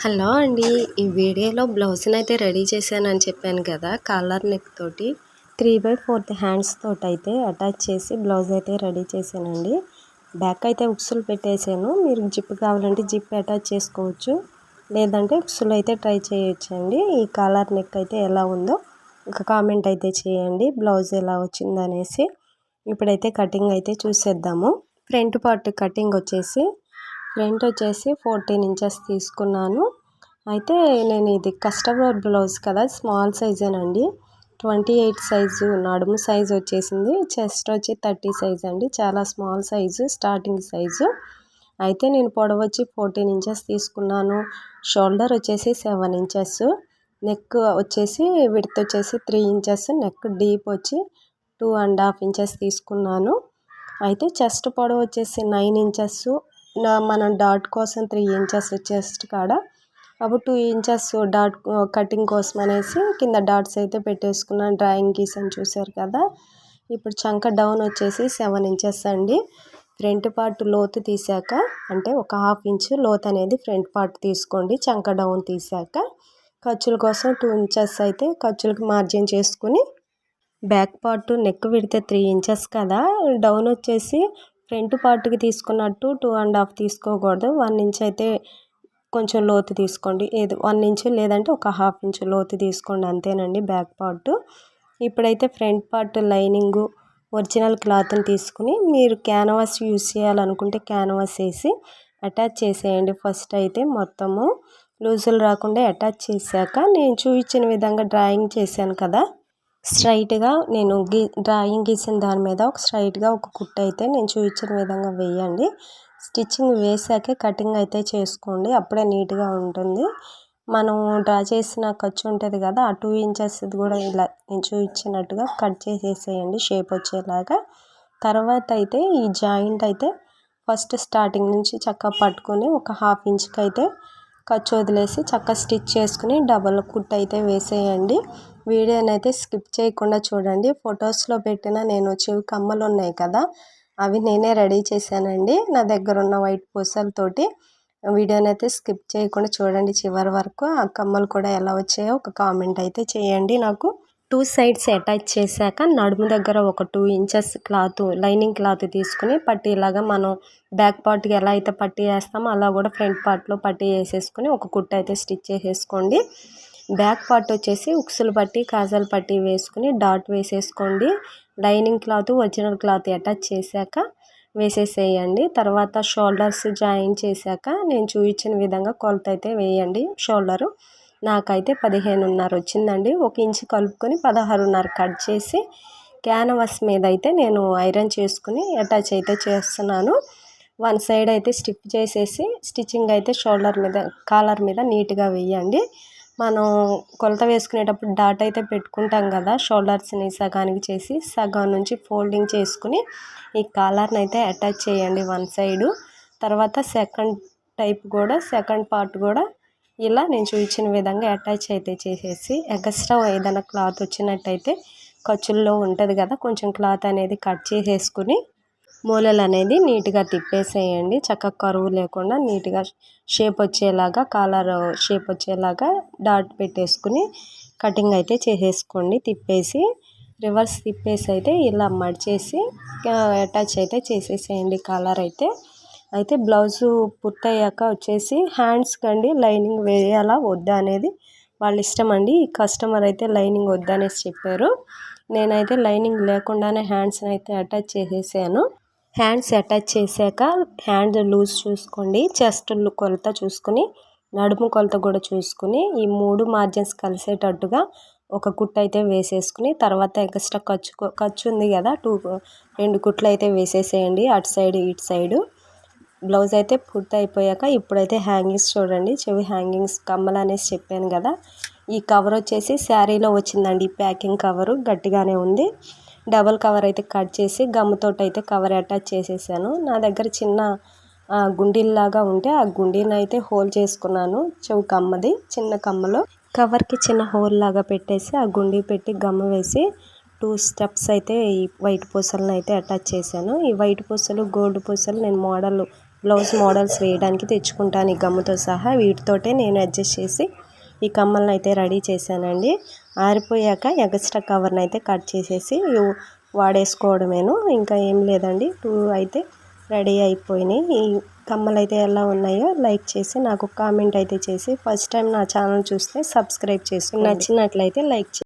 Hello అండి. ఈ వీడియోలో బ్లౌజ్‌నైతే రెడీ చేశానని చెప్పాను కదా! కాలర్ నెక్ తోటి 3/4 హ్యాండ్స్ తోటైతే అటాచ్ చేసి బ్లౌజ్ అయితే రెడీ చేశానండి. బ్యాక్ అయితే ఉక్సులు పెట్టేసాను. మీరు జిప్ కావాలంటే జిప్ అటాచ్ చేసుకోవచ్చు. లేదంటే ఉక్సులు అయితే ట్రై చేయొచ్చండి. ఈ కాలర్ నెక్ అయితే ఎలా ఉందో ఒక కామెంట్ అయితే చేయండి. బ్లౌజ్ ఎలా వచ్చిందనేసి. ఇప్పుడైతే కటింగ్ అయితే చూసేద్దాము. ఫ్రంట్ పార్ట్ కటింగ్ వచ్చేసి ఫ్రంట్ వచ్చేసి 14 ఇంచెస్ తీసుకున్నాను. అయితే నేను ఇది కస్టమర్ బ్లౌజ్ కదా, స్మాల్ సైజేనండి. 28 సైజు నడుము సైజు వచ్చేసింది. చెస్ట్ వచ్చి 30 సైజ్ అండి. చాలా స్మాల్ సైజు, స్టార్టింగ్ సైజు. అయితే నేను పొడవు వచ్చి 14 ఇంచెస్ తీసుకున్నాను. షోల్డర్ వచ్చేసి 7 ఇంచెస్. నెక్ వచ్చేసి విడ్త్ వచ్చేసి 3 ఇంచెస్. నెక్ డీప్ వచ్చి 2.5 ఇంచెస్ తీసుకున్నాను. అయితే చెస్ట్ పొడవు వచ్చేసి 9 ఇంచెస్. మనం డాట్ కోసం 3 ఇంచెస్ చెస్ట్ కాడ, అప్పుడు 2 ఇంచెస్ డాట్ కటింగ్ కోసం అనేసి కింద డాట్స్ అయితే పెట్టేసుకున్నాను. డ్రాయింగ్ గీసాను చూసారు కదా. ఇప్పుడు చంక డౌన్ వచ్చేసి 7 ఇంచెస్ అండి. ఫ్రంట్ పార్ట్ లోతు తీసాక, అంటే ఒక 1/2 ఇంచు లోతు అనేది ఫ్రంట్ పార్ట్ తీసుకోండి. చంక డౌన్ తీసాక ఖర్చుల కోసం 2 ఇంచెస్ అయితే ఖర్చులకు మార్జిన్ చేసుకుని, బ్యాక్ పార్ట్ నెక్ విడితే 3 ఇంచెస్ కదా, డౌన్ వచ్చేసి ఫ్రంట్ పార్ట్కి తీసుకున్నట్టు 2.5 తీసుకోకూడదు. 1 ఇంచ్ అయితే కొంచెం లోతు తీసుకోండి. 1 ఇంచు లేదంటే ఒక 1/2 ఇంచు లోతు తీసుకోండి, అంతేనండి బ్యాక్ పార్ట్. ఇప్పుడైతే ఫ్రంట్ పార్ట్ లైనింగు ఒరిజినల్ క్లాత్ని తీసుకుని, మీరు క్యాన్వాస్ యూజ్ చేయాలనుకుంటే క్యాన్వాస్ వేసి అటాచ్ చేసేయండి. ఫస్ట్ అయితే మొత్తము లూజులు రాకుండా అటాచ్ చేశాక, నేను చూపించిన విధంగా డ్రాయింగ్ చేశాను కదా, స్ట్రైట్గా నేను డ్రాయింగ్ గీసిన దాని మీద స్ట్రైట్గా ఒక కుట్టు అయితే నేను చూపించిన విధంగా వేయండి. స్టిచ్చింగ్ వేసాకే కటింగ్ అయితే చేసుకోండి, అప్పుడే నీట్గా ఉంటుంది. మనం డ్రా చేసిన ఖర్చు ఉంటుంది కదా, ఆ 2 ఇంచెస్ కూడా ఇలా నేను చూపించినట్టుగా కట్ చేసేసేయండి షేప్ వచ్చేలాగా. తర్వాత అయితే ఈ జాయింట్ అయితే ఫస్ట్ స్టార్టింగ్ నుంచి చక్కగా పట్టుకొని ఒక 1/2 ఇంచ్కి అయితే ఖర్చు వదిలేసి చక్కగా స్టిచ్ చేసుకుని డబల్ కుట్ అయితే వేసేయండి. వీడియోని అయితే స్కిప్ చేయకుండా చూడండి. ఫొటోస్లో పెట్టిన నేను చెవి కమ్మలు ఉన్నాయి కదా, అవి నేనే రెడీ చేశానండి నా దగ్గర ఉన్న వైట్ పూసలతోటి. వీడియోని అయితే స్కిప్ చేయకుండా చూడండి చివరి వరకు. ఆ కమ్మలు కూడా ఎలా వచ్చాయో ఒక కామెంట్ అయితే చేయండి నాకు. 2 సైడ్స్ అటాచ్ చేశాక నడుము దగ్గర ఒక 2 ఇంచెస్ క్లాత్, లైనింగ్ క్లాత్ తీసుకుని పట్టీలాగా మనం బ్యాక్ పార్ట్కి ఎలా అయితే పట్టీ వేస్తామో అలా కూడా ఫ్రంట్ పార్ట్లో పట్టీ వేసేసుకుని ఒక కుట్టు అయితే స్టిచ్ చేసేసుకోండి. బ్యాక్ పార్ట్ వచ్చేసి ఉక్సులు పట్టి కాజల్ పట్టి వేసుకుని డాట్ వేసేసుకోండి. Lining cloth original cloth attach చేశాక వేసేసేయండి. తర్వాత షోల్డర్స్ జాయిన్ చేశాక నేను చూపించిన విధంగా కొలత అయితే వేయండి. షోల్డరు నాకైతే 15.5 వచ్చిందండి. 1 ఇంచు కలుపుకొని 16.5 కట్ చేసి క్యాన్వాస్ మీద అయితే నేను ఐరన్ చేసుకుని అటాచ్ అయితే చేస్తున్నాను. 1 సైడ్ అయితే స్టిప్ చేసేసి స్టిచ్చింగ్ అయితే షోల్డర్ మీద కాలర్ మీద నీట్గా వేయండి. మనం కొలత వేసుకునేటప్పుడు డాట్ అయితే పెట్టుకుంటాం కదా, షోల్డర్స్ని సగానికి చేసి సగం నుంచి ఫోల్డింగ్ చేసుకుని ఈ కాలర్ని అయితే అటాచ్ చేయండి 1 సైడు. తర్వాత సెకండ్ పార్ట్ కూడా ఇలా నేను చూపించిన విధంగా అటాచ్ అయితే చేసేసి, ఎక్స్ట్రా ఏదైనా క్లాత్ వచ్చినట్టయితే ఖర్చుల్లో ఉంటుంది కదా, కొంచెం క్లాత్ అనేది కట్ చేసేసుకుని మూలలు అనేది నీట్గా తిప్పేసేయండి. చక్కగా కరువు లేకుండా నీట్గా షేప్ వచ్చేలాగా, కాలర్ షేప్ వచ్చేలాగా డాట్ పెట్టేసుకుని కటింగ్ అయితే చేసేసుకోండి. తిప్పేసి రివర్స్ తిప్పేసి అయితే ఇలా మడిచేసి అటాచ్ అయితే చేసేసేయండి కాలర్ అయితే. అయితే బ్లౌజు పూర్తయ్యాక వచ్చేసి హ్యాండ్స్ కండి లైనింగ్ వేయాలా వద్దా అనేది వాళ్ళ ఇష్టం అండి. ఈ కస్టమర్ అయితే లైనింగ్ వద్దనేసి చెప్పారు. నేనైతే లైనింగ్ లేకుండానే హ్యాండ్స్ని అయితే అటాచ్ చేసేసాను. హ్యాండ్స్ అటాచ్ చేశాక హ్యాండ్ లూజ్ చూసుకోండి, చెస్ట్ కొలత చూసుకుని, నడుము కొలత కూడా చూసుకుని, ఈ 3 మార్జిన్స్ కలిసేటట్టుగా ఒక కుట్టు అయితే వేసేసుకుని, తర్వాత ఎక్స్ట్రా ఖర్చు ఉంది కదా, 2 కుట్లు అయితే వేసేసేయండి అటు సైడ్ ఇటు సైడు. బ్లౌజ్ అయితే పూర్తి అయిపోయాక ఇప్పుడైతే హ్యాంగింగ్స్ చూడండి. చెవి హ్యాంగింగ్స్ కమ్మలు అనేసి చెప్పాను కదా, ఈ కవర్ వచ్చేసి శారీలో వచ్చిందండి. ప్యాకింగ్ కవరు గట్టిగానే ఉంది. డబల్ కవర్ అయితే కట్ చేసి గమ్ముతోటి అయితే కవర్ అటాచ్ చేసేసాను. నా దగ్గర చిన్న గుండీల్లాగా ఉంటే ఆ గుండీని అయితే హోల్ చేసుకున్నాను. చెవి కమ్మది చిన్న కమ్మలో కవర్కి చిన్న హోల్ లాగా పెట్టేసి ఆ గుండీ పెట్టి గమ్ము వేసి 2 స్టెప్స్ అయితే ఈ వైట్ పూసలను అయితే అటాచ్ చేశాను. ఈ వైట్ పూసలు గోల్డ్ పూసలు నేను మోడల్ బ్లౌజ్ మోడల్స్ వేయడానికి తెచ్చుకుంటాను ఈ గమ్ముతో సహా. వీటితోటే నేను అడ్జస్ట్ చేసి ఈ కమ్మలను అయితే రెడీ చేశానండి. ఆరిపోయాక ఎగస్ట్రా కవర్ని అయితే కట్ చేసేసి వాడేసుకోవడమేను, ఇంకా ఏం లేదండి. 2 అయితే రెడీ అయిపోయినాయి. ఈ కమ్మలు అయితే ఎలా ఉన్నాయో లైక్ చేసి నాకు కామెంట్ అయితే చేసి, ఫస్ట్ టైం నా ఛానల్ చూస్తే సబ్స్క్రైబ్ చేసుకోండి. నచ్చినట్లయితే లైక్ చేయండి.